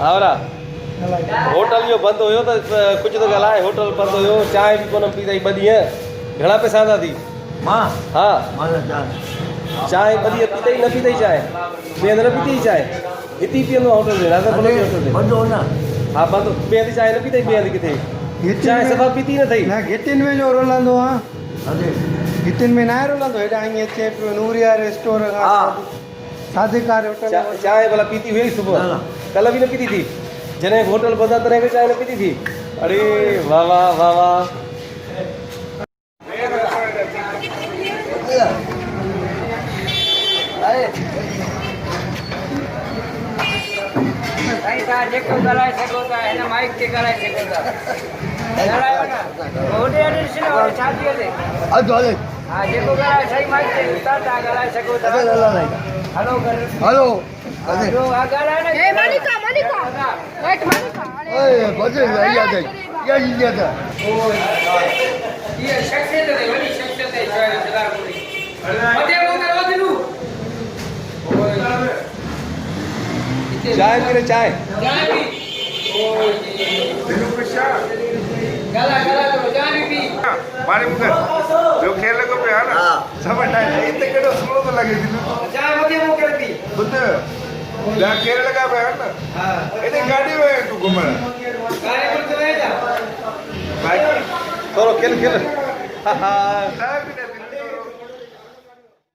आवरा होटल यो बंद हुयो त कुछ तो गलाए होटल बंद हुयो चाय भी कोन पीताई बदिए घणा पैसा दा दी मां हां मां चाय बदिए पीताई न पीताई चाय बेंद न पीती चाय इती पियनो होटल में राजा बोलो होटल में बंद हो ना हां बंद बेंद चाय न पीताई बेंद किथे चाय सभा पीती न थई ना गिटिन में जो रोलंदो हां अरे गिटिन में ना रोलंदो हेडा ईअं चे पियो नूरिया रेस्टोरेंट हां साधिकार होटल चाय भला पीती हुई सुबह कल भी न पीती थी जने होटल बंदा तरह के चाय न पीती थी अरे वाह वाह वाह वाह जेको ॻाल्हाए सघो था हिन माइक ते ॻाल्हाए सघो था ॻाल्हायो न होॾे ॾिसो वरी छातीअ ते अधु हले हा जेको ॻाल्हाए सही माइक ते उतां तव्हां ॻाल्हाए सघो था हलो कर हेलो ॿियो हा ॻाल्हाए न ए मालिका वेट मालिका ओए बजे या दे या या दे ये शख्सियत है वॾी शख्सियत है शायद जलालपुरी मथे को करवा दिनु चाय पीने चाय चाय पी दिनु प्रशा गला करो चाय भी पी पानी मुकर जो खेल को पे है ना सब टाइम इतने केडो स्लो तो लगे दिनु चाय मथे को करती बुद्ध जा केरल का पे है ना हां इतने गाड़ी में तू घूमना गाड़ी पर तो है जा बाइक चलो खेल खेल चाय पीने